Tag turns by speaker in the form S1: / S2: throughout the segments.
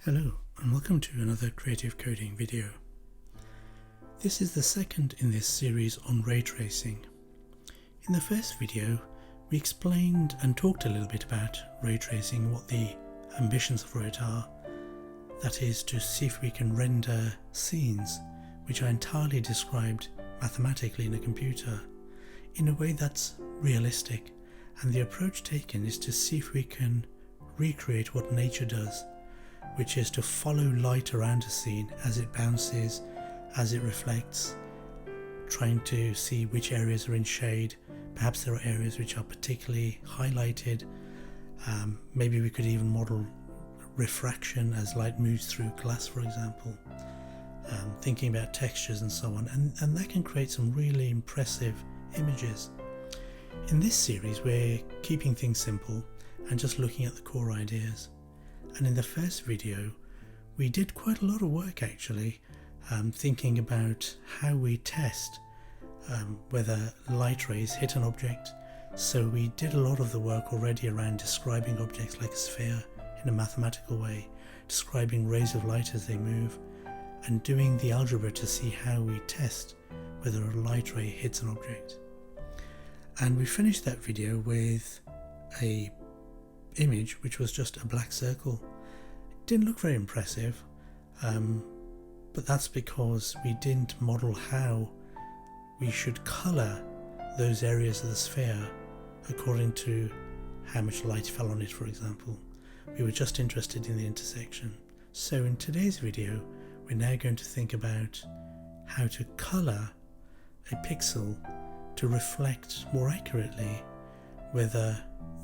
S1: Hello and welcome to another creative coding video. This is the second in this series on ray tracing. In the first video we explained and talked a little bit about ray tracing, what the ambitions for it are. That is to see if we can render scenes which are entirely described mathematically in a computer in a way that's realistic, and the approach taken is to see if we can recreate what nature does, which is to follow light around a scene as it bounces, as it reflects, trying to see which areas are in shade. Perhaps there are areas which are particularly highlighted. Maybe we could even model refraction as light moves through glass, for example. Thinking about textures and so on, and that can create some really impressive images. In this series we're keeping things simple and just looking at the core ideas. And in the first video we did quite a lot of work actually, thinking about how we test whether light rays hit an object. So we did a lot of the work already around describing objects like a sphere in a mathematical way, describing rays of light as they move, and doing the algebra to see how we test whether a light ray hits an object. And we finished that video with a image which was just a black circle. It didn't look very impressive, but that's because we didn't model how we should colour those areas of the sphere according to how much light fell on it, for example. We were just interested in the intersection. So in today's video we're now going to think about how to colour a pixel to reflect more accurately whether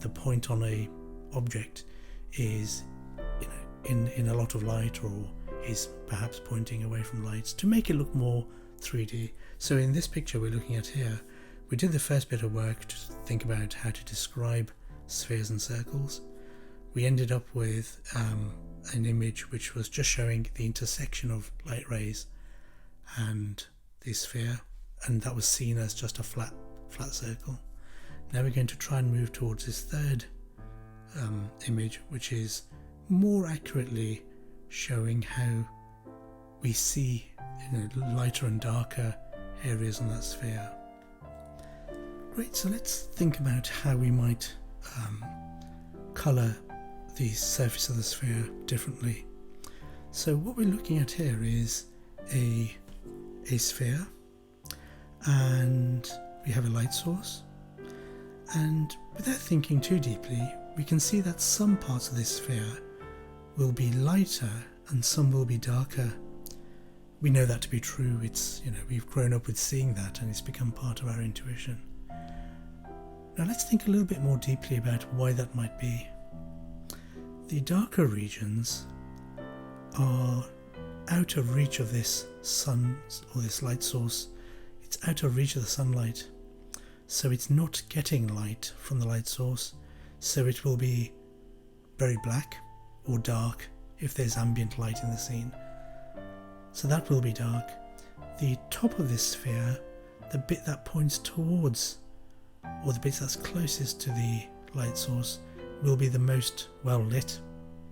S1: the point on a object is in a lot of light or is perhaps pointing away from light, to make it look more 3D. So in this picture we're looking at here, we did the first bit of work to think about how to describe spheres and circles. We ended up with an image which was just showing the intersection of light rays and the sphere, and that was seen as just a flat circle. Now we're going to try and move towards this third image, which is more accurately showing how we see lighter and darker areas on that sphere. Great, so let's think about how we might colour the surface of the sphere differently. So what we're looking at here is a sphere, and we have a light source, and without thinking too deeply we can see that some parts of this sphere will be lighter and some will be darker. We know that to be true. It's, we've grown up with seeing that and it's become part of our intuition. Now let's think a little bit more deeply about why that might be. The darker regions are out of reach of this sun or this light source. It's out of reach of the sunlight, so it's not getting light from the light source, so it will be very black or dark if there's ambient light in the scene. So that will be dark. The top of this sphere, the bit that points towards, or the bit that's closest to the light source, will be the most well lit,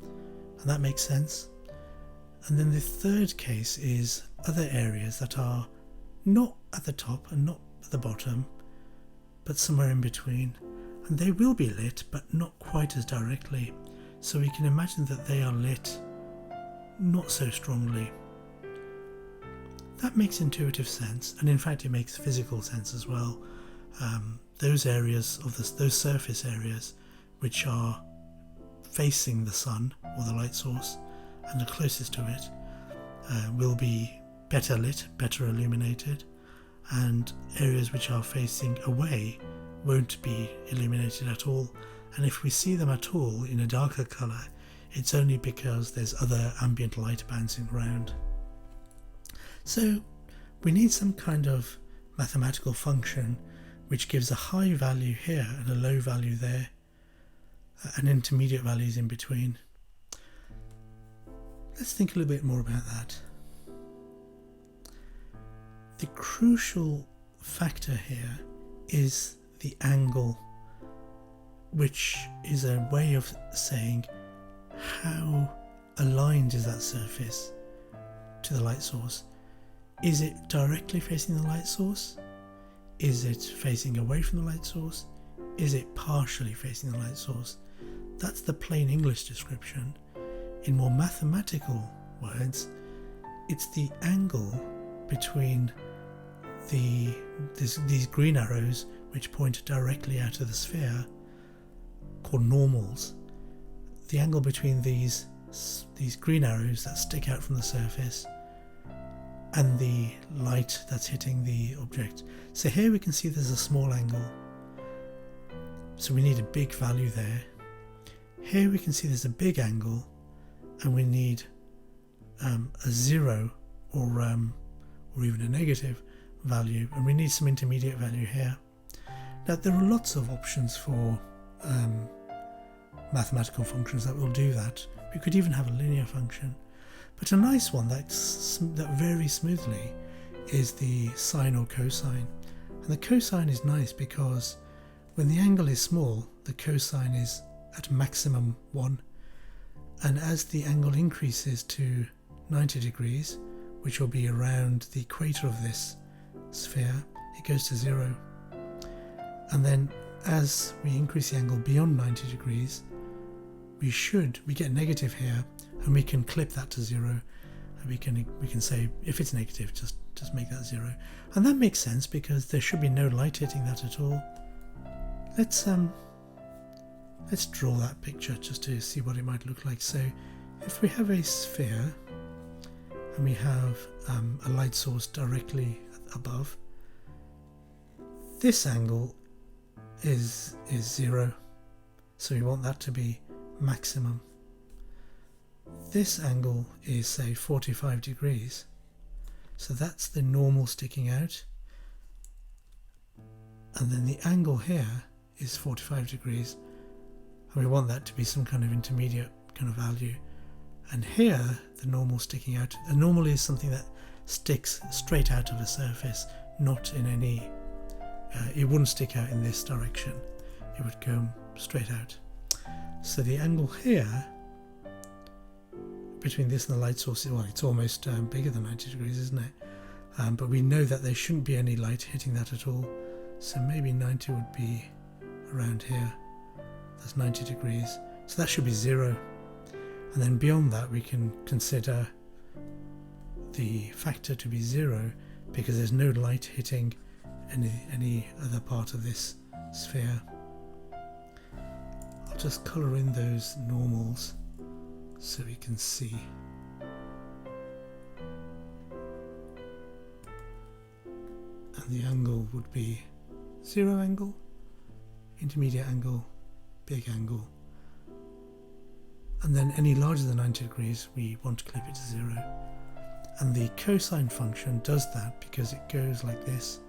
S1: and that makes sense. And then the third case is other areas that are not at the top and not at the bottom, but somewhere in between, and they will be lit but not quite as directly, so we can imagine that they are lit not so strongly. That makes intuitive sense, and in fact it makes physical sense as well. Those areas of those surface areas which are facing the sun or the light source and are closest to it will be better lit, better illuminated, and areas which are facing away won't be illuminated at all. And if we see them at all in a darker colour, it's only because there's other ambient light bouncing around. So we need some kind of mathematical function which gives a high value here and a low value there, and intermediate values in between. Let's think a little bit more about that. The crucial factor here is the angle, which is a way of saying how aligned is that surface to the light source? Is it directly facing the light source? Is it facing away from the light source? Is it partially facing the light source? That's the plain English description. In more mathematical words, it's the angle between these green arrows which point directly out of the sphere, called normals. The angle between these green arrows that stick out from the surface and the light that's hitting the object. So here we can see there's a small angle, so we need a big value there. Here we can see there's a big angle and we need a 0 or even a negative value, and we need some intermediate value here. Now there are lots of options for mathematical functions that will do that. We could even have a linear function, but a nice one that varies smoothly is the sine or cosine. And the cosine is nice because when the angle is small, the cosine is at maximum 1, and as the angle increases to 90 degrees, which will be around the equator of this sphere, it goes to 0. And then as we increase the angle beyond 90 degrees, we get negative here, and we can clip that to 0, and we can say if it's negative, just make that 0. And that makes sense because there should be no light hitting that at all. Let's draw that picture just to see what it might look like. So if we have a sphere and we have a light source directly above, this angle is 0, so we want that to be maximum. This angle is, say, 45 degrees, so that's the normal sticking out, and then the angle here is 45 degrees, and we want that to be some kind of intermediate kind of value. And here the normal sticking out, the normal is something that sticks straight out of a surface, not in any it wouldn't stick out in this direction, it would go straight out. So the angle here between this and the light source, well, it's almost bigger than 90 degrees, isn't it? But we know that there shouldn't be any light hitting that at all, so maybe 90 would be around here. That's 90 degrees, so that should be 0. And then beyond that we can consider the factor to be 0 because there's no light hitting any other part of this sphere. I'll just colour in those normals so we can see. And the angle would be 0 angle, intermediate angle, big angle, and then any larger than 90 degrees we want to clip it to 0. And the cosine function does that because it goes like this.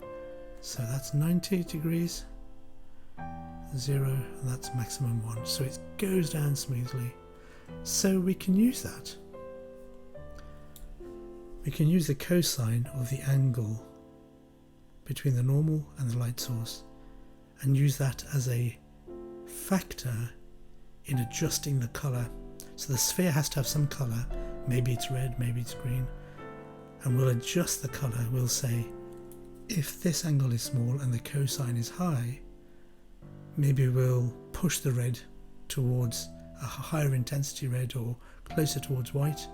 S1: So that's 90 degrees, 0, and that's maximum 1. So it goes down smoothly. So we can use that. We can use the cosine of the angle between the normal and the light source and use that as a factor in adjusting the colour. So the sphere has to have some colour, maybe it's red, maybe it's green, and we'll adjust the colour. We'll say if this angle is small and the cosine is high, maybe we'll push the red towards a higher intensity red or closer towards white.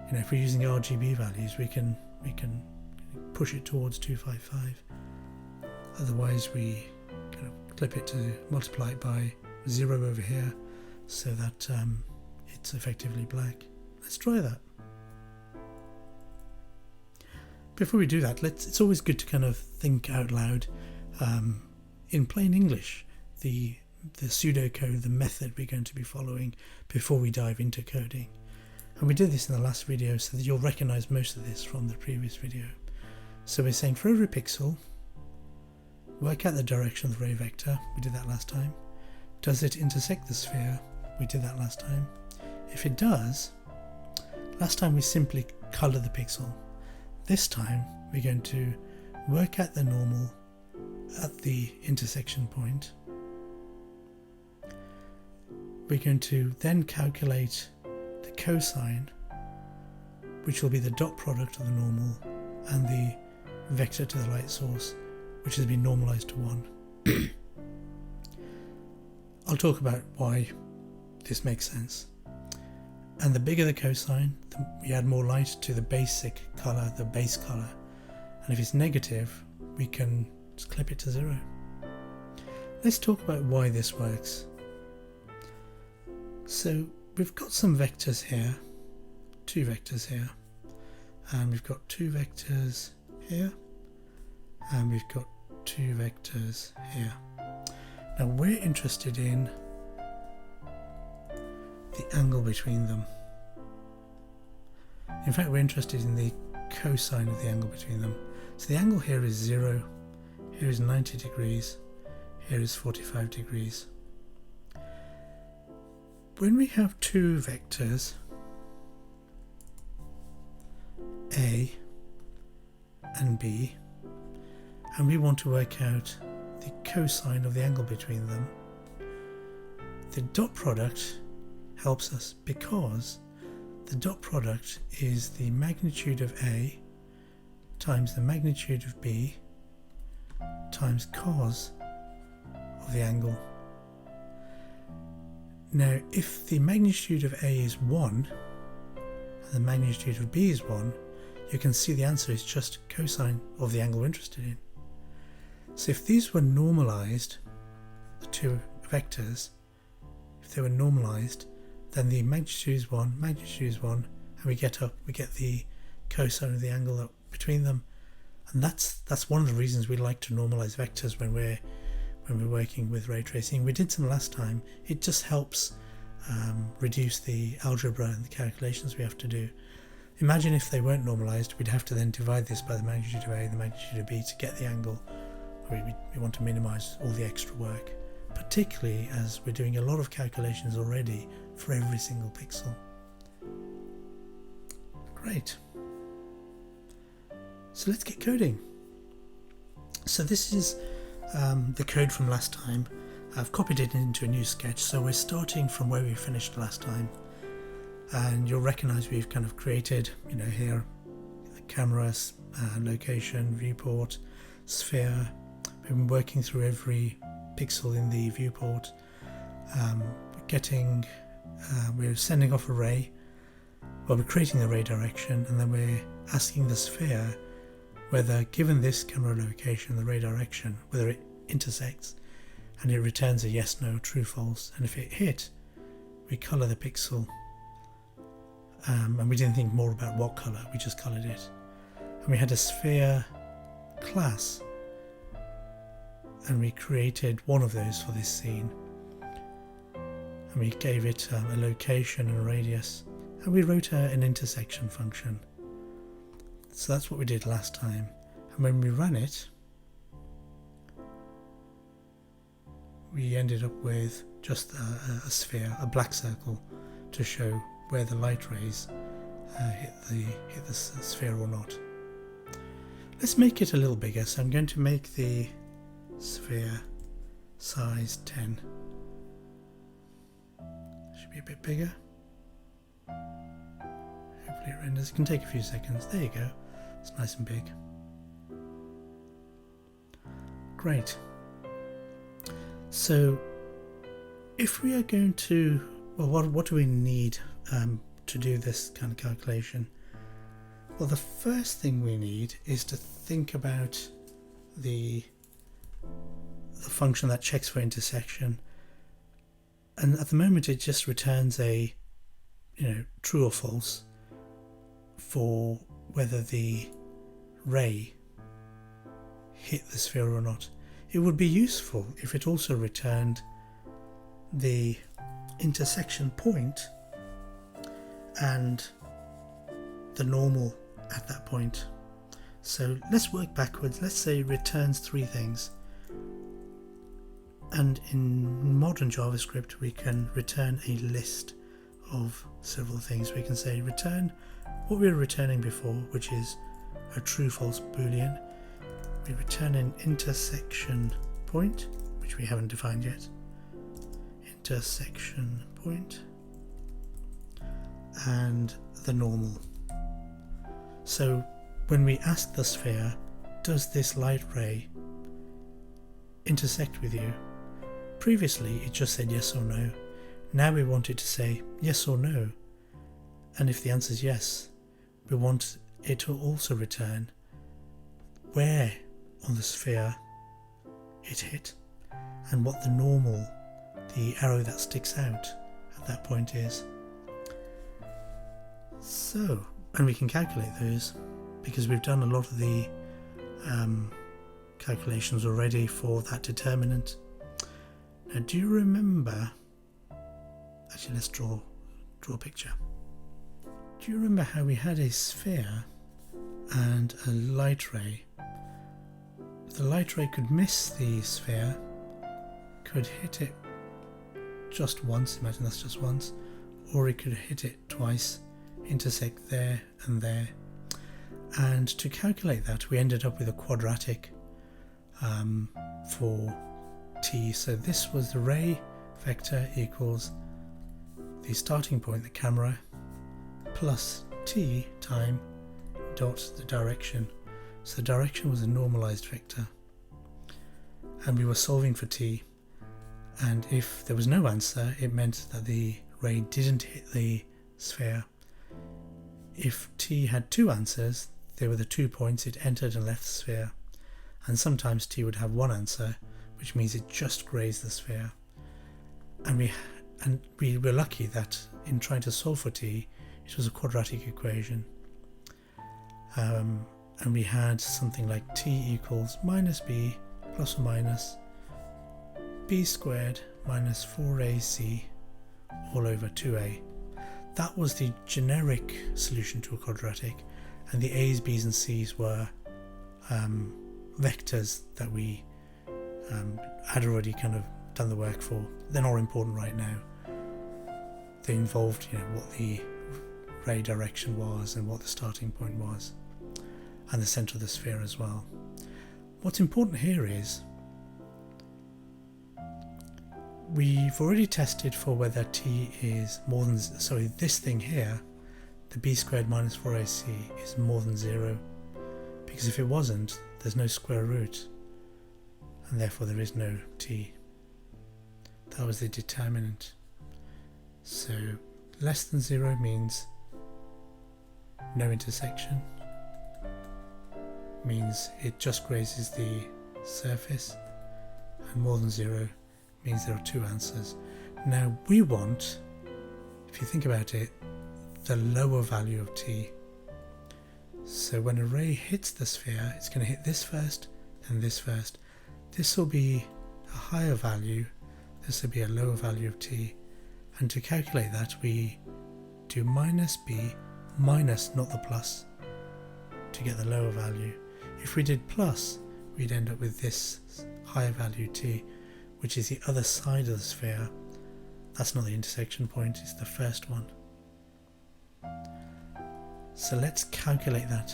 S1: You know, if we're using RGB values, we can push it towards 255. Otherwise we kind of clip it to multiply it by 0 over here so that it's effectively black. Let's try that. Before we do that, it's always good to kind of think out loud in plain English the pseudocode, the method we're going to be following before we dive into coding. And we did this in the last video so that you'll recognize most of this from the previous video. So we're saying for every pixel, work out the direction of the ray vector. We did that last time. Does it intersect the sphere? We did that last time. If it does, last time we simply color the pixel. This time we're going to work out the normal at the intersection point. We're going to then calculate cosine, which will be the dot product of the normal and the vector to the light source, which has been normalized to 1. I'll talk about why this makes sense. And the bigger the cosine, we add more light to the basic color, the base color. And if it's negative, we can just clip it to 0. Let's talk about why this works. So we've got some vectors here, 2 vectors here, and we've got 2 vectors here, and we've got 2 vectors here. Now we're interested in the angle between them. In fact, we're interested in the cosine of the angle between them. So the angle here is 0, here is 90 degrees, here is 45 degrees. When we have 2 vectors, A and B, and we want to work out the cosine of the angle between them, the dot product helps us, because the dot product is the magnitude of A times the magnitude of B times cos of the angle. Now, if the magnitude of A is 1 and the magnitude of B is 1, you can see the answer is just cosine of the angle we're interested in. So if these were normalized, the 2 vectors, if they were normalized, then the magnitude is 1, and we get the cosine of the angle up between them. And that's one of the reasons we like to normalize vectors when we're working with ray tracing. We did some last time. It just helps reduce the algebra and the calculations we have to do. Imagine if they weren't normalized, we'd have to then divide this by the magnitude of A and the magnitude of B to get the angle. We want to minimize all the extra work, particularly as we're doing a lot of calculations already for every single pixel. Great. So let's get coding. So this is the code from last time. I've copied it into a new sketch, so we're starting from where we finished last time. And you'll recognize we've kind of created, here, the camera, location, viewport, sphere. We've been working through every pixel in the viewport. We're sending off a ray. Well, we're creating the ray direction, and then we're asking the sphere whether, given this camera location, the ray direction, whether it intersects, and it returns a yes, no, true, false. And if it hit, we color the pixel. And we didn't think more about what color, we just colored it. And we had a sphere class, and we created one of those for this scene. And we gave it a location and a radius, and we wrote an intersection function. So that's what we did last time. And when we ran it, we ended up with just a sphere, a black circle, to show where the light rays hit the sphere or not. Let's make it a little bigger. So I'm going to make the sphere size 10. Should be a bit bigger. Hopefully it renders. It can take a few seconds. There you go. It's nice and big. Great. So if we are going to, well, what do we need to do this kind of calculation? Well, the first thing we need is to think about the function that checks for intersection, and at the moment it just returns a true or false for whether the ray hit the sphere or not. It would be useful if it also returned the intersection point and the normal at that point. So let's work backwards. Let's say it returns 3 things. And in modern JavaScript we can return a list of several things. We can say return what we were returning before, which is a true false boolean. We return an intersection point, which we haven't defined yet. Intersection point. and the normal. So when we ask the sphere, does this light ray intersect with you? Previously it just said yes or no. Now we want it to say yes or no, and if the answer is yes, we want it to also return where on the sphere it hit and what the normal, the arrow that sticks out at that point is. So, and we can calculate those because we've done a lot of the calculations already for that determinant. Now, do you remember, actually let's draw a picture. Do you remember how we had a sphere and a light ray? The light ray could miss the sphere, could hit it just once, imagine that's just once, or it could hit it twice, intersect there and there. And to calculate that, we ended up with a quadratic for t. So this was the ray vector equals the starting point, the camera, plus t time dot the direction. So the direction was a normalized vector, and we were solving for t, and if there was no answer, it meant that the ray didn't hit the sphere. If t had two answers, they were the 2 points it entered and left the sphere, and sometimes t would have one answer, which means it just grazed the sphere. And we were lucky that in trying to solve for t, it was a quadratic equation. And we had something like t equals minus b plus or minus b squared minus 4ac all over 2a. That was the generic solution to a quadratic, and the a's, b's and c's were vectors that we had already kind of done the work for. They're not important right now. They involved, what the ray direction was and what the starting point was, and the centre of the sphere as well. What's important here is we've already tested for whether t is more than, sorry, this thing here, the b squared minus 4ac is more than 0, because if it wasn't, there's no square root, and therefore there is no t. That was the determinant. So less than 0 means no intersection, means it just grazes the surface, and more than 0 means there are two answers. Now we want, if you think about it, the lower value of t. So when a ray hits the sphere, it's going to hit this first, then this first. This will be a higher value, this will be a lower value of t, and to calculate that we do minus b minus, not the plus, to get the lower value. If we did plus, we'd end up with this higher value t, which is the other side of the sphere. That's not the intersection point, it's the first one. So let's calculate that.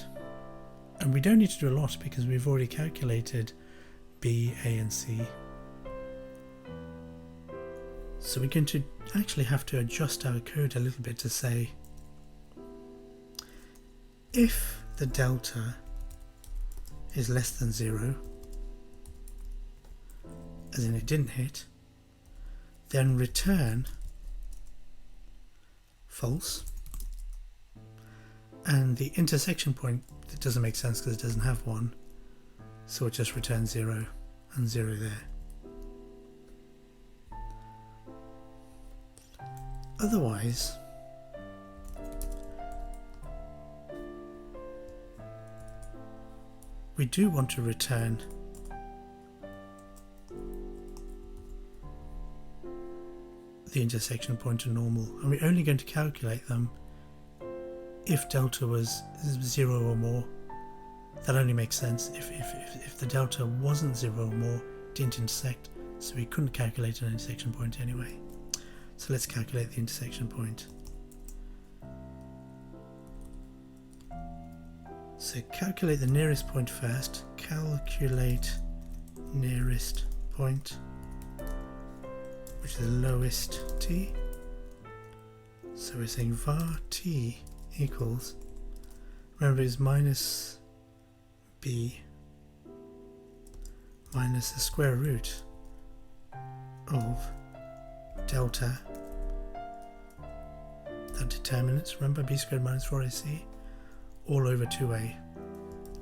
S1: And we don't need to do a lot because we've already calculated b, a and c. So we're going to actually have to adjust our code a little bit to say, if the delta is less than 0, as in it didn't hit, then return false, and the intersection point, it doesn't make sense because it doesn't have one, so it just returns 0 and 0 there. Otherwise, we do want to return the intersection point and normal, and we're only going to calculate them if delta was 0 or more. That only makes sense if the delta wasn't 0 or more, it didn't intersect, so we couldn't calculate an intersection point anyway. So let's calculate the intersection point. So calculate the nearest point first. Calculate nearest point, which is the lowest t. So we're saying var t equals, remember it's minus b minus the square root of delta, that determinant, remember b squared minus 4ac, all over 2a.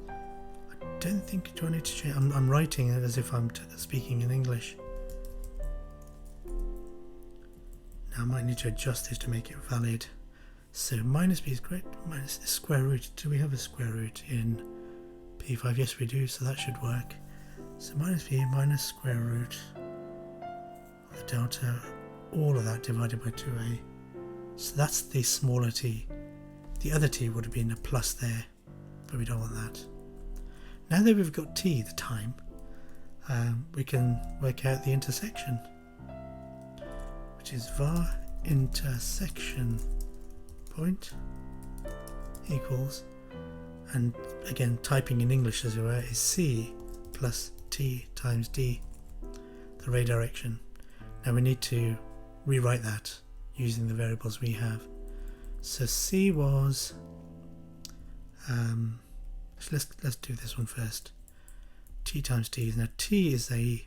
S1: I don't think, do I need to change? I'm writing it as if I'm speaking in English. Now I might need to adjust this to make it valid. So minus b squared minus the square root. Do we have a square root in P5? Yes we do, so that should work. So minus b minus square root of the delta, all of that divided by 2a. So that's the smaller t. The other t would have been a plus there, but we don't want that. Now that we've got t, the time, we can work out the intersection, which is var intersection point equals, and again typing in English as it were, is c plus t times d, the ray direction. Now we need to rewrite that using the variables we have. So c was, let's do this one first. T times d. Now t is a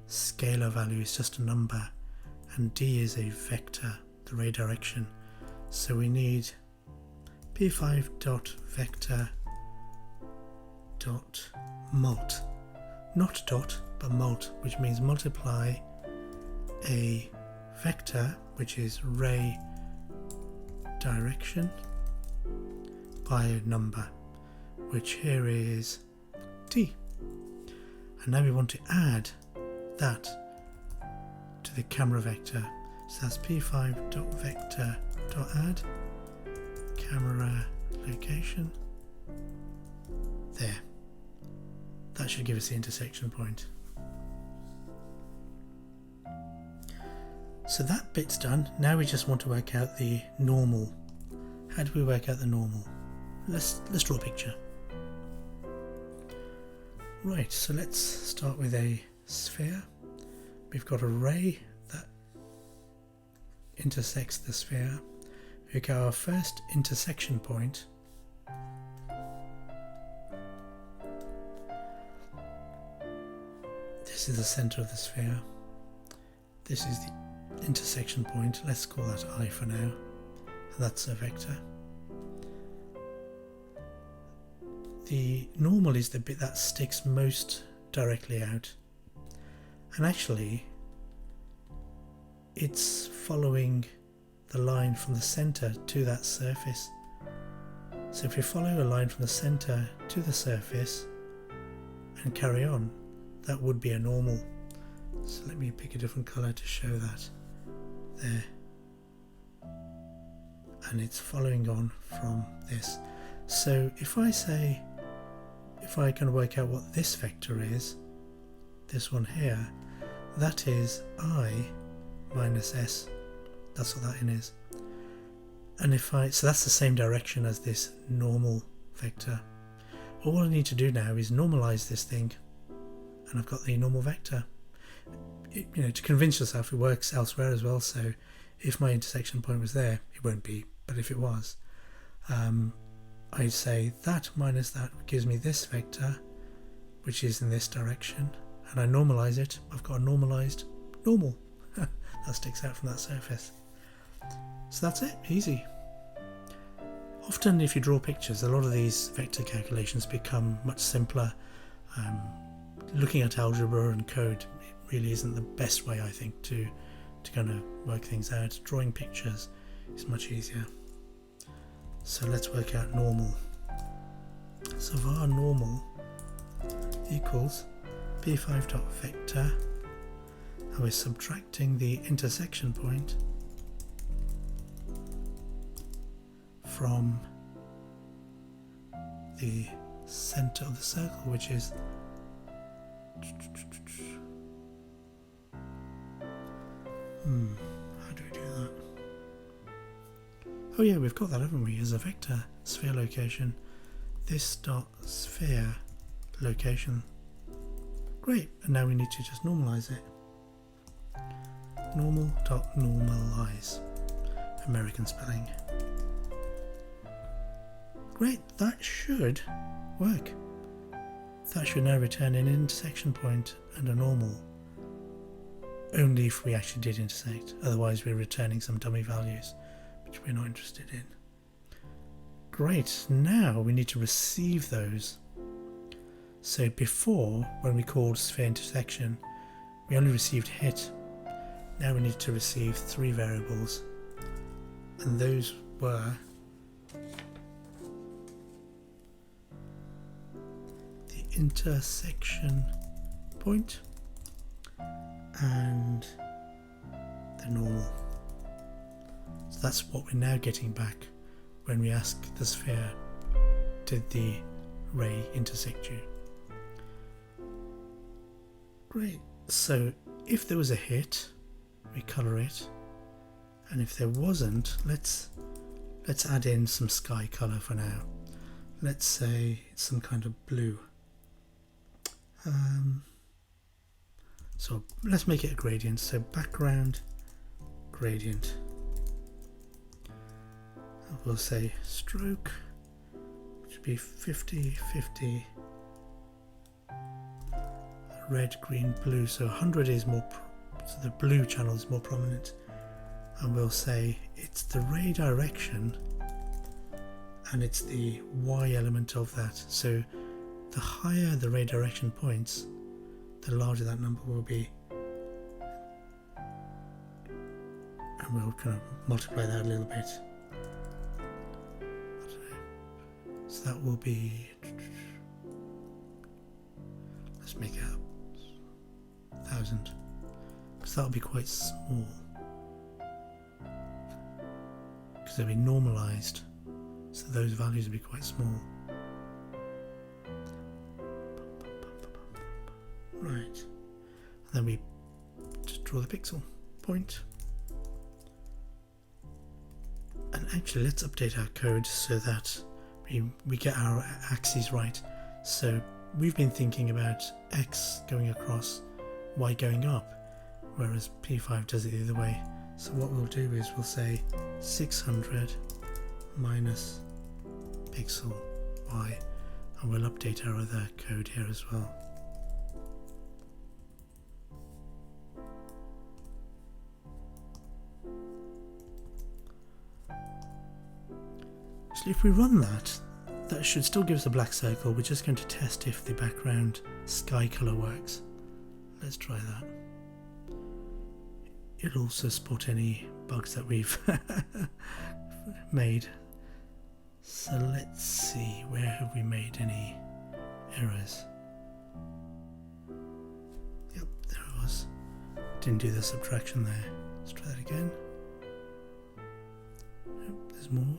S1: scalar value, it's just a number, and d is a vector, the ray direction. So we need p5 dot vector dot mult, not dot but mult, which means multiply a vector, which is ray direction, by a number, which here is t. And now we want to add that to the camera vector. So that's p5 dot vector dot add camera location. There. That should give us the intersection point. So that bit's done. Now we just want to work out the normal. How do we work out the normal? Let's draw a picture. Right, so let's start with a sphere. We've got a ray that intersects the sphere. We got our first intersection point. This is the center of the sphere. This is the intersection point. Let's call that I for now. And that's a vector. The normal is the bit that sticks most directly out. And actually, it's following the line from the center to that surface. So if you follow a line from the center to the surface and carry on, that would be a normal. So let me pick a different color to show that. There. And it's following on from this. So if I say, if I can work out what this vector is, this one here, that is I minus S. That's what that in is. And if I, so that's the same direction as this normal vector. All I need to do now is normalize this thing, and I've got the normal vector. You know, to convince yourself it works elsewhere as well. So if my intersection point was there, it won't be, but if it was, I'd say that minus that gives me this vector, which is in this direction, and I normalize it. I've got a normalized normal that sticks out from that surface. So that's it, easy. Often if you draw pictures, a lot of these vector calculations become much simpler. Looking at algebra and code, it really isn't the best way, I think, to kind of work things out. Drawing pictures is much easier. So let's work out normal. So var normal equals p5 dot vector, and we're subtracting the intersection point from the center of the circle, which is how do we do that? Oh yeah, we've got that, haven't we, as a vector sphere location. This dot sphere location. Great, and now we need to just normalize it. Normal dot normalize. American spelling. Great, that should work. That should now return an intersection point and a normal. Only if we actually did intersect, otherwise we're returning some dummy values, which we're not interested in. Great, now we need to receive those. So before, when we called sphere intersection, we only received hit. Now we need to receive 3 variables, and those were the intersection point and the normal. So that's what we're now getting back when we ask the sphere, did the ray intersect you? Great, so if there was a hit, we colour it, and if there wasn't, let's add in some sky colour for now. Let's say some kind of blue. So let's make it a gradient, so background gradient. We'll say stroke, which would be 50-50, red, green, blue, so 100 is more, so the blue channel is more prominent, and we'll say it's the ray direction and it's the y element of that, so the higher the ray direction points, the larger that number will be, and we'll kind of multiply that a little bit. So that will be, let's make it 1,000, because that will be quite small, because they'll be normalized, so those values will be quite small. Right, and then we just draw the pixel point, and actually let's update our code so that we get our axes right. So we've been thinking about x going across, y going up, whereas P5 does it the other way. So what we'll do is we'll say 600 minus pixel y, and we'll update our other code here as well. So if we run that, that should still give us a black circle. We're just going to test if the background sky color works. Let's try that. It'll also spot any bugs that we've made. So let's see, where have we made any errors? Yep, there it was. Didn't do the subtraction there. Let's try that again. Yep, there's more.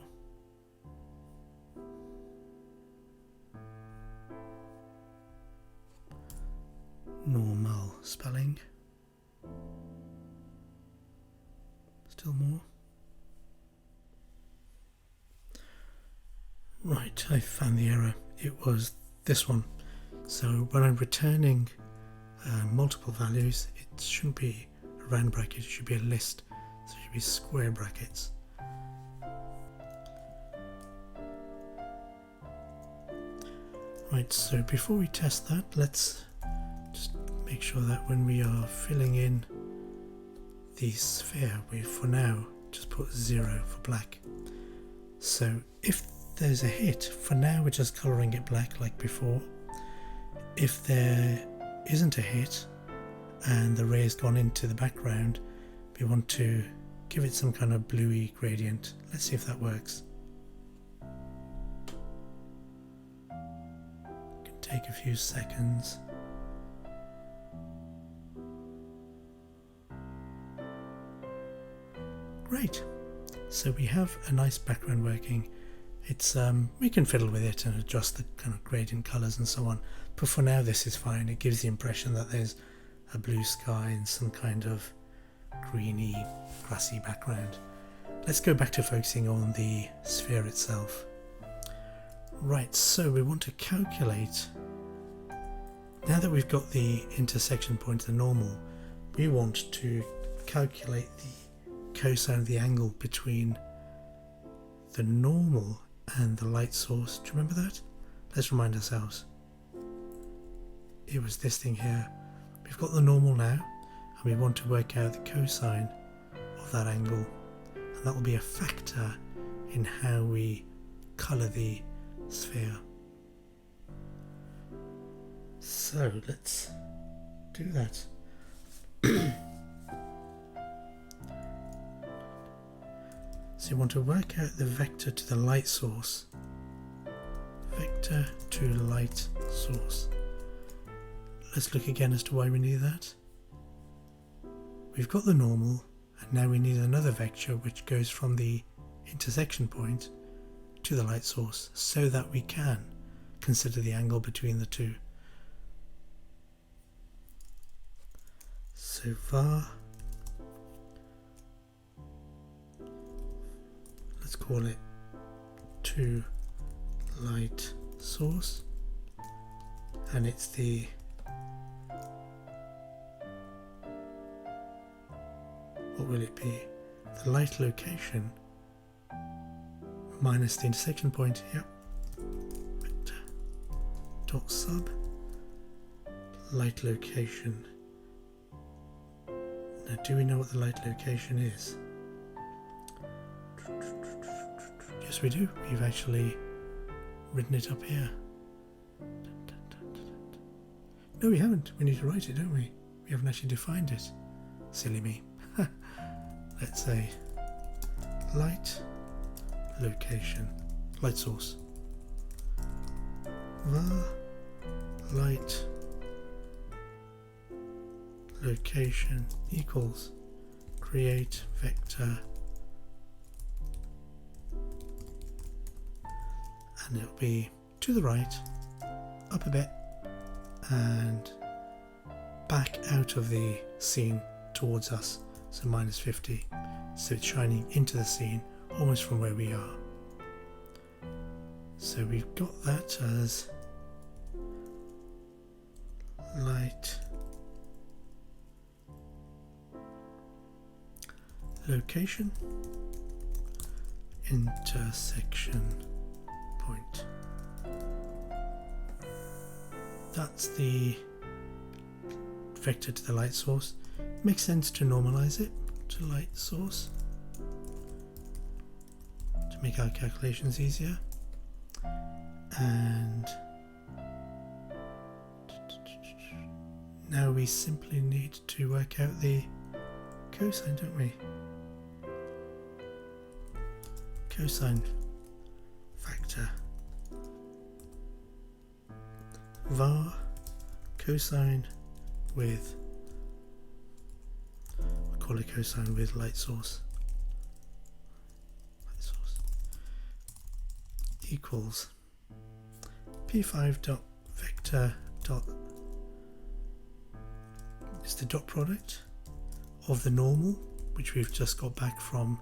S1: Normal spelling. Still more. Right, I found the error. It was this one. So when I'm returning multiple values, it shouldn't be a round bracket, it should be a list. So it should be square brackets. Right, so before we test that, let's just make sure that when we are filling in the sphere, we for now just put 0 for black. So if there's a hit, for now we're just colouring it black like before. If there isn't a hit and the ray has gone into the background, we want to give it some kind of bluey gradient. Let's see if that works. It can take a few seconds. Great, so we have a nice background working. It's we can fiddle with it and adjust the kind of gradient colours and so on, but for now this is fine. It gives the impression that there's a blue sky and some kind of greeny, grassy background. Let's go back to focusing on the sphere itself. Right, so we want to calculate, now that we've got the intersection point, the normal, we want to calculate the cosine of the angle between the normal and the light source. Do you remember that? Let's remind ourselves. It was this thing here. We've got the normal now, and we want to work out the cosine of that angle, and that will be a factor in how we colour the sphere. So let's do that. So you want to work out the vector to the light source. Vector to light source. Let's look again as to why we need that. We've got the normal, and now we need another vector which goes from the intersection point to the light source so that we can consider the angle between the two. So var, let's call it to light source, and it's the what will it be? The light location minus the intersection point. Yep. Vector dot sub light location. Now, do we know what the light location is? Yes, we do. We've actually written it up here. No, we haven't. We need to write it, don't we? We haven't actually defined it. Silly me. Let's say light location, light source. Var light location equals create vector, and it'll be to the right, up a bit, and back out of the scene towards us, so minus 50, so it's shining into the scene almost from where we are. So we've got that as light location intersection point. That's the vector to the light source. Makes sense to normalize it to light source to make our calculations easier. And now we simply need to work out the cosine, don't we? Cosine factor. Var cosine with, we'll call it cosine with light source. Light source equals p5 dot vector dot is the dot product of the normal, which we've just got back from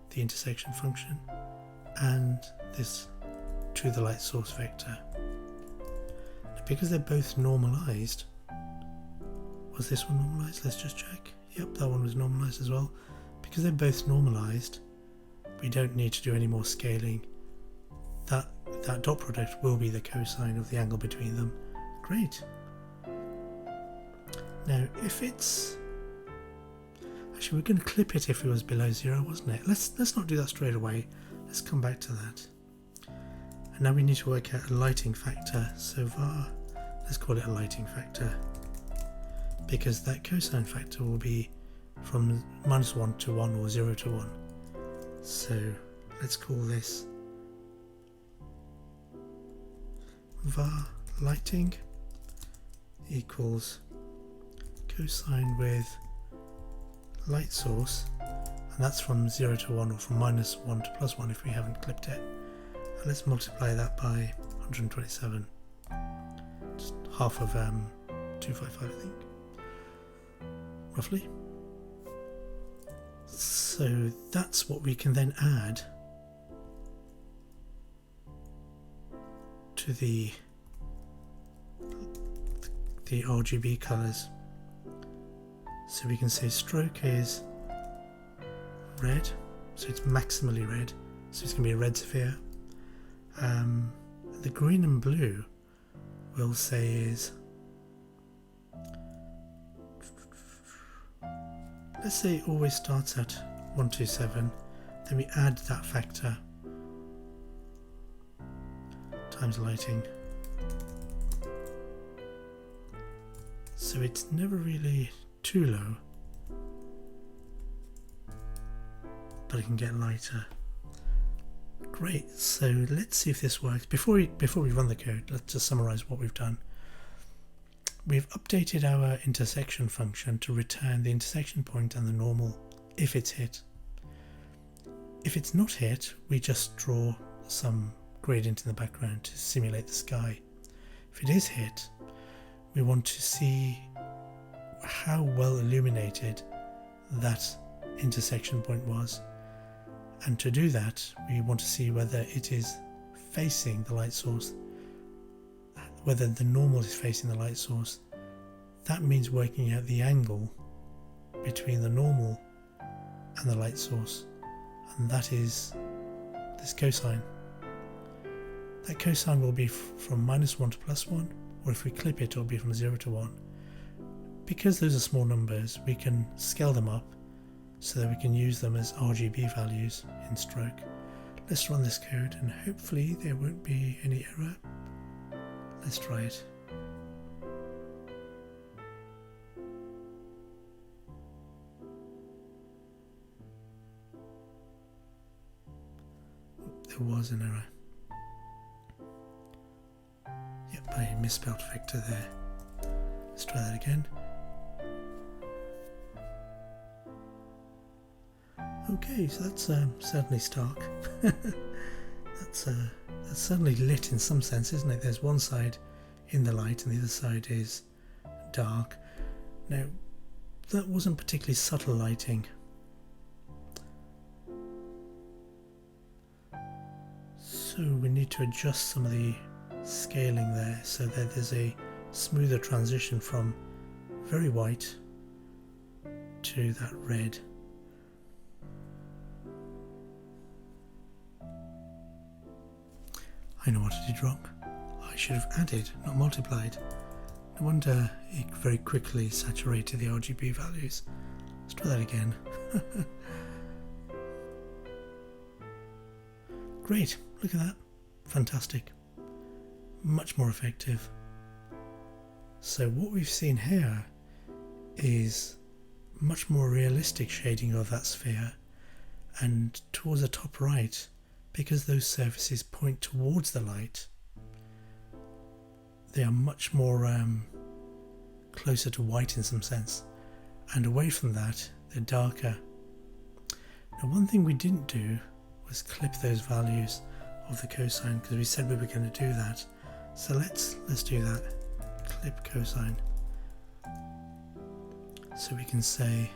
S1: the intersection function, and this to the light source vector. Now, because they're both normalized, was this one normalized? Let's just check. Yep, that one was normalized as well. Because they're both normalized, we don't need to do any more scaling. That dot product will be the cosine of the angle between them. Great. Now, if it's actually, we're going to clip it if it was below 0, wasn't it? Let's not do that straight away. Let's come back to that. And now we need to work out a lighting factor. So var, let's call it a lighting factor, because that cosine factor will be from -1 to 1 or 0 to 1. So let's call this var lighting equals cosine with light source, and that's from 0 to 1 or from -1 to +1 if we haven't clipped it. And let's multiply that by 127, just half of 255 I think, roughly. So that's what we can then add to the RGB colours. So we can say stroke is red, so it's maximally red, so it's going to be a red sphere. The green and blue we'll say is, let's say it always starts at 127, then we add that factor times lighting. So it's never really too low, but it can get lighter. Great, so let's see if this works. Before we run the code, let's just summarize what we've done. We've updated our intersection function to return the intersection point and the normal if it's hit. If it's not hit, we just draw some gradient in the background to simulate the sky. If it is hit, we want to see how well illuminated that intersection point was. And to do that, we want to see whether it is facing the light source, whether the normal is facing the light source. That means working out the angle between the normal and the light source, and that is this cosine. That cosine will be from -1 to +1, or if we clip it, it'll be from 0 to 1. Because those are small numbers, we can scale them up so that we can use them as RGB values in stroke. Let's run this code and hopefully there won't be any error. Let's try it. There was an error. Yep, I misspelled vector there. Let's try that again. Okay, so that's certainly stark. That's certainly lit in some sense, isn't it? There's one side in the light and the other side is dark. Now, that wasn't particularly subtle lighting. So we need to adjust some of the scaling there so that there's a smoother transition from very white to that red. I know what I did wrong. I should have added, not multiplied. No wonder it very quickly saturated the RGB values. Let's try that again. Great, look at that. Fantastic. Much more effective. So what we've seen here is much more realistic shading of that sphere, and towards the top right, because those surfaces point towards the light, they are much more closer to white in some sense, and away from that they're darker. Now, one thing we didn't do was clip those values of the cosine, because we said we were going to do that. So let's do that. Clip cosine. So we can say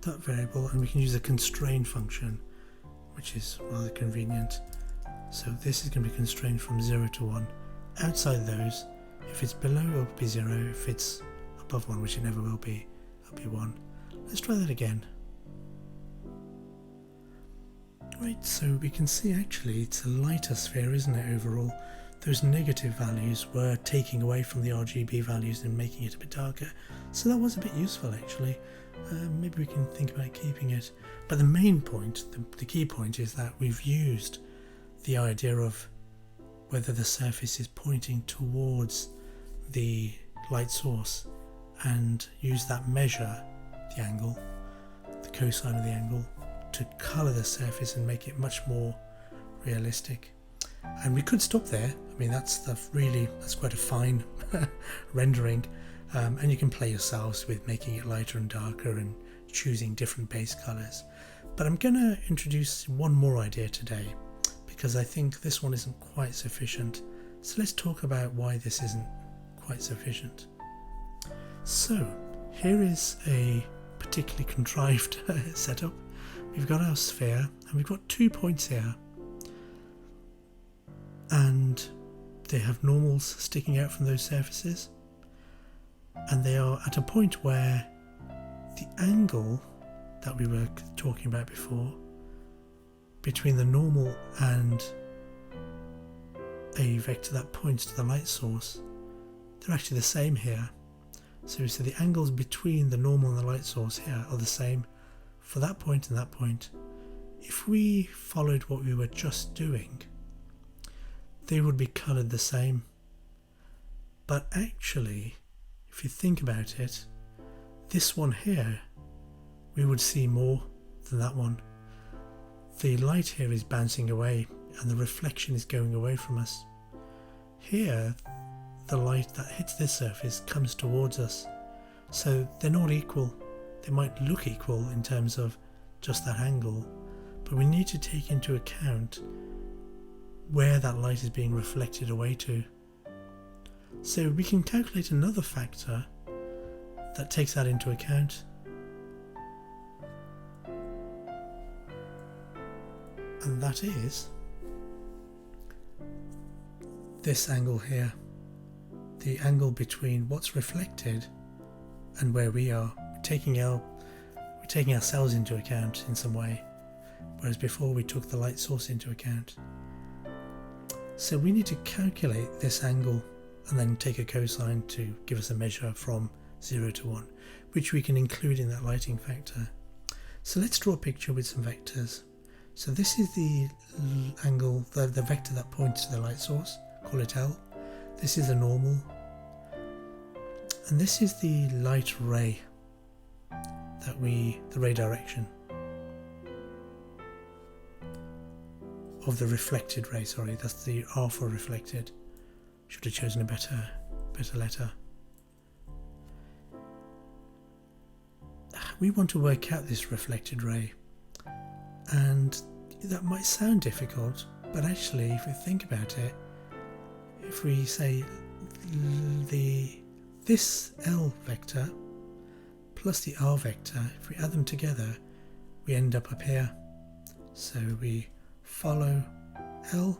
S1: that variable, and we can use a constrain function, which is rather convenient. So this is going to be constrained from 0 to 1. Outside those, if it's below, it'll be 0. If it's above 1, which it never will be, it'll be 1. Let's try that again. Right, so we can see actually it's a lighter sphere, isn't it, overall? Those negative values were taking away from the RGB values and making it a bit darker. So that was a bit useful actually. Maybe we can think about keeping it. But the main point, the key point, is that we've used the idea of whether the surface is pointing towards the light source and use that measure, the angle, the cosine of the angle, to colour the surface and make it much more realistic. And we could stop there. I mean, that's quite a fine rendering, and you can play yourselves with making it lighter and darker and choosing different base colours. But I'm going to introduce one more idea today, because I think this one isn't quite sufficient. So let's talk about why this isn't quite sufficient. So here is a particularly contrived setup. We've got our sphere and we've got 2 points here, and they have normals sticking out from those surfaces, and they are at a point where angle that we were talking about before between the normal and a vector that points to the light source, they're actually the same here. So we see the angles between the normal and the light source here are the same for that point and that point. If we followed what we were just doing, they would be coloured the same. But actually, if you think about it, this one here, we would see more than that one. The light here is bouncing away and the reflection is going away from us. Here, the light that hits this surface comes towards us. So they're not equal. They might look equal in terms of just that angle, but we need to take into account where that light is being reflected away to. So we can calculate another factor that takes that into account. And that is this angle here, the angle between what's reflected and where we are. We're taking ourselves into account in some way, whereas before we took the light source into account. So we need to calculate this angle and then take a cosine to give us a measure from 0 to 1, which we can include in that lighting factor. So let's draw a picture with some vectors. So this is the angle, the vector that points to the light source, call it L. This is the normal. And this is the light ray, the ray direction of the reflected ray, sorry, that's the R for reflected. Should have chosen a better letter. We want to work out this reflected ray, and that might sound difficult, but actually if we think about it, if we say this L vector plus the R vector, if we add them together, we end up here. So we follow L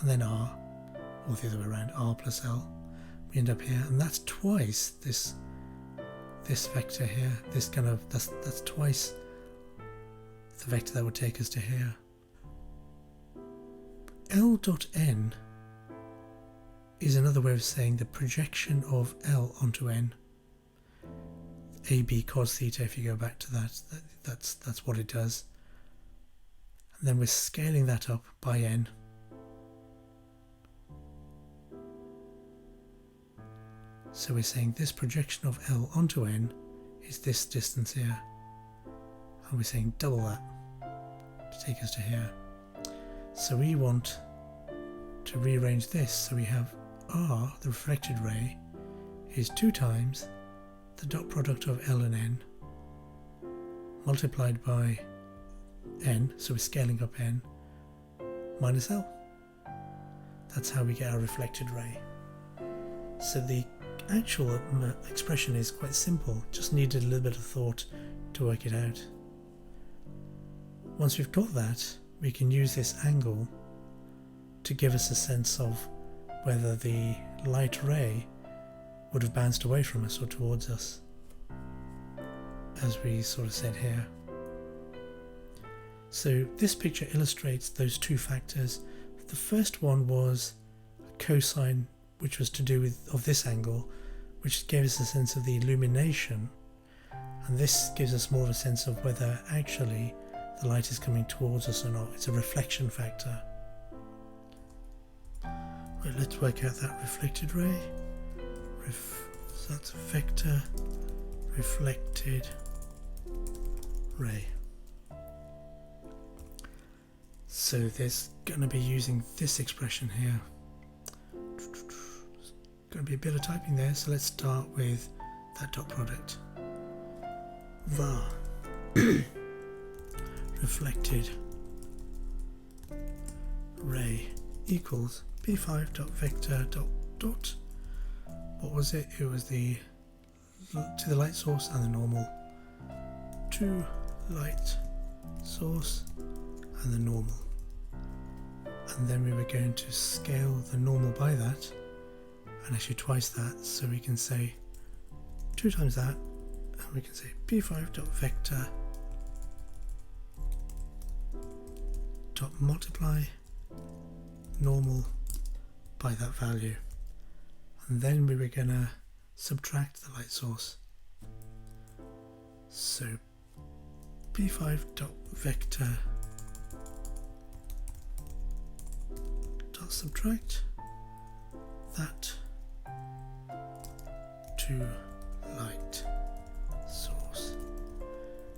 S1: and then R, or the other way around, R plus L. We end up here, and that's twice this vector here. That's twice the vector that would take us to here. L dot n is another way of saying the projection of L onto n. AB cos theta, if you go back to that's what it does. And then we're scaling that up by n. So we're saying this projection of L onto n is this distance here. And we're saying double that to take us to here. So we want to rearrange this so we have R, the reflected ray, is 2 times the dot product of L and n multiplied by n, so we're scaling up n, minus L. That's how we get our reflected ray. So the actual expression is quite simple, just needed a little bit of thought to work it out. Once we've got that, we can use this angle to give us a sense of whether the light ray would have bounced away from us or towards us, as we sort of said here. So this picture illustrates those 2 factors. The first one was a cosine, which was to do with this angle, which gave us a sense of the illumination, and this gives us more of a sense of whether actually the light is coming towards us or not. It's a reflection factor. Right, let's work out that reflected ray. So that's a vector reflected ray. So there's going to be using this expression here. Going to be a bit of typing there, so let's start with that dot product. var reflected ray equals p5 dot vector dot what was it? It was the to the light source and the normal, to light source and the normal, and then we were going to scale the normal by that, and actually twice that, so we can say 2 times that and we can say p5.vector dot multiply normal by that value, and then we were going to subtract the light source. So p5.vector dot subtract that to light source,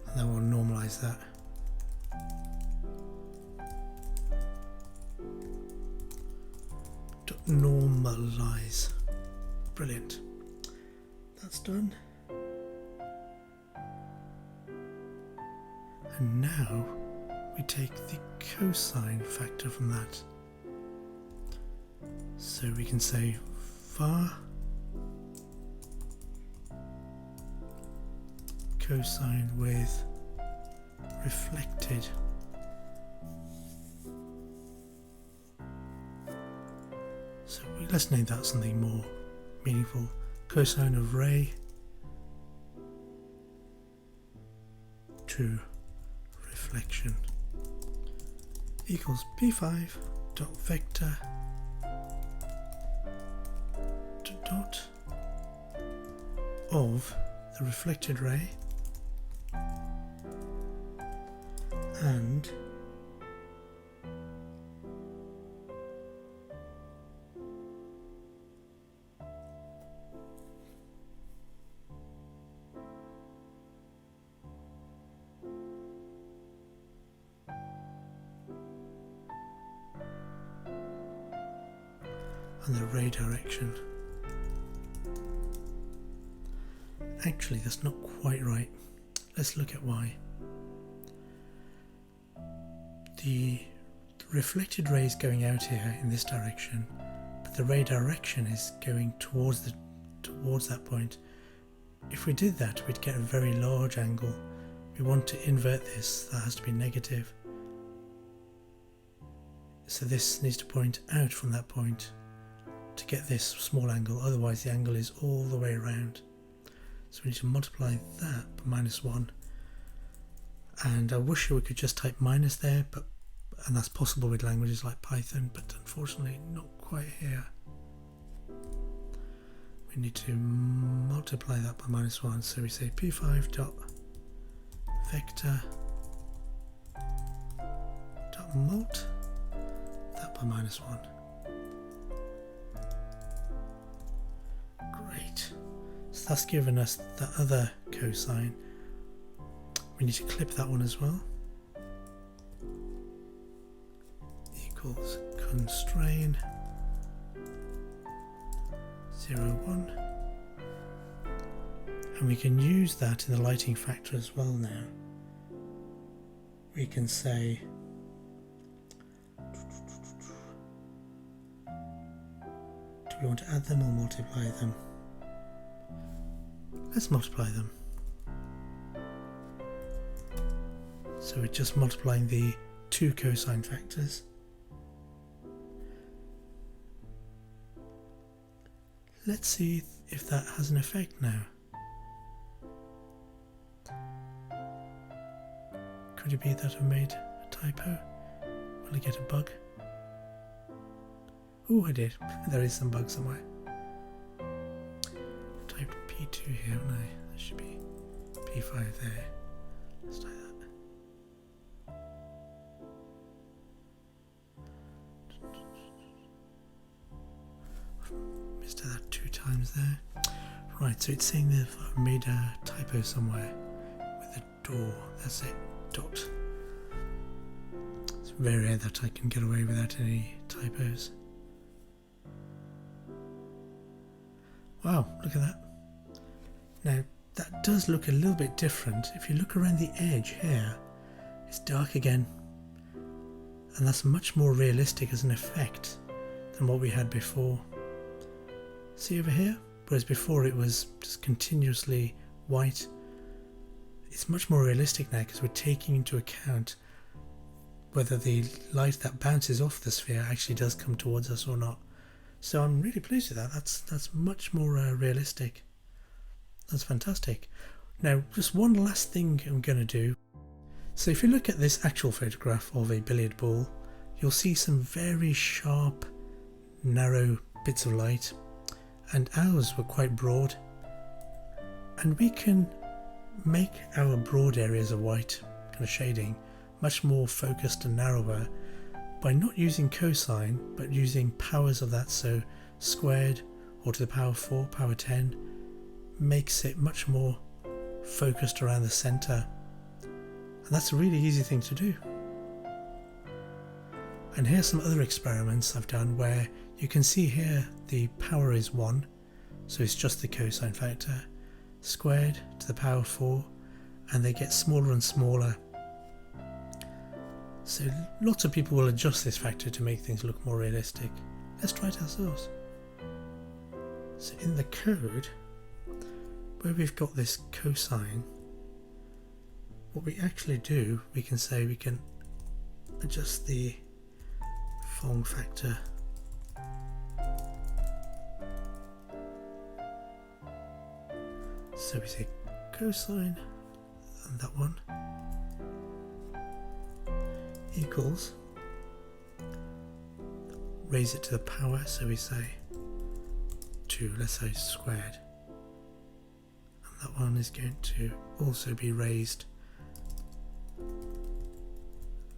S1: and then we'll normalize that. Normalize. Brilliant. That's done. And now we take the cosine factor from that. So we can say var cosine with reflected So let's name that something more meaningful. Cosine of ray to reflection equals p5 dot vector dot of the reflected ray and the ray direction. Actually, that's not quite right. Let's look at why. The reflected ray is going out here in this direction, but the ray direction is going towards that point. If we did that, we'd get a very large angle. We want to invert this, that has to be negative. So this needs to point out from that point to get this small angle, otherwise the angle is all the way around. So we need to multiply that by -1. And I wish we could just type minus there, and that's possible with languages like Python, but unfortunately not quite here. We need to multiply that by -1, so we say p5 dot vector dot mult that by -1. Great. So that's given us the other cosine. We need to clip that one as well. Equals constrain 0, 1. And we can use that in the lighting factor as well now. We can say do we want to add them or multiply them? Let's multiply them. So we're just multiplying the two cosine factors. Let's see if that has an effect now. Could it be that I made a typo? Will I get a bug? Oh, I did. There is some bug somewhere. Typed P2 here, haven't I? That should be P5 there. Let's try that. Missed that 2 times there. Right, so it's saying that I've made a typo somewhere with a door. That's it. Dot. It's very rare that I can get away without any typos. Wow, look at that. Now, that does look a little bit different. If you look around the edge here, it's dark again. And that's much more realistic as an effect than what we had before. See over here? Whereas before it was just continuously white. It's much more realistic now because we're taking into account whether the light that bounces off the sphere actually does come towards us or not. So I'm really pleased with that. That's much more realistic. That's fantastic. Now, just one last thing I'm going to do. So if you look at this actual photograph of a billiard ball, you'll see some very sharp, narrow bits of light, and ours were quite broad. And we can make our broad areas of white, kind of shading, much more focused and narrower by not using cosine, but using powers of that. So squared, or to the power 4, power 10, makes it much more focused around the center, and that's a really easy thing to do. And here's some other experiments I've done where you can see here the power is 1, so it's just the cosine factor, squared to the power 4, and they get smaller and smaller. So lots of people will adjust this factor to make things look more realistic. Let's try it ourselves. So in the code, where we've got this cosine, what we actually do, we can say we can adjust the phong factor. So we say cosine, and that one equals, raise it to the power, so we say 2, let's say squared. That one is going to also be raised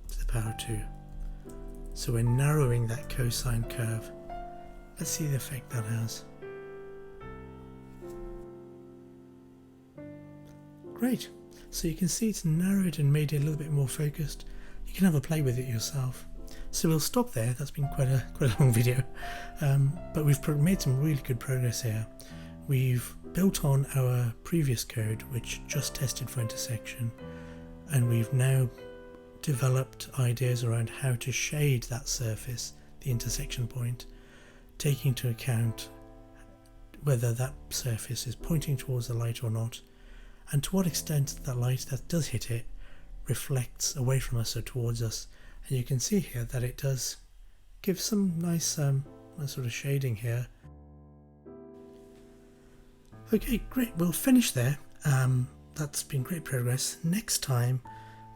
S1: to the power 2. So we're narrowing that cosine curve. Let's see the effect that has. Great. So you can see it's narrowed and made it a little bit more focused. You can have a play with it yourself. So we'll stop there. That's been quite a long video, but we've made some really good progress here. We've built on our previous code, which just tested for intersection, and we've now developed ideas around how to shade that surface, the intersection point, taking into account whether that surface is pointing towards the light or not, and to what extent that light that does hit it reflects away from us or towards us. And you can see here that it does give some nice sort of shading here. Okay, great, we'll finish there. That's been great progress. Next time,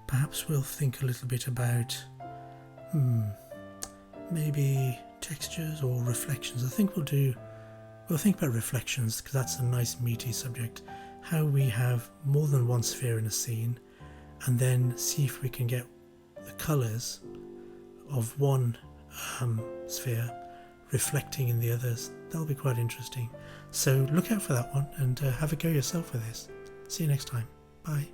S1: perhaps we'll think a little bit about maybe textures or reflections. I think we'll think about reflections, because that's a nice meaty subject. How we have more than one sphere in a scene, and then see if we can get the colours of one sphere reflecting in the others. That'll be quite interesting. So look out for that one, and have a go yourself with this. See you next time. Bye.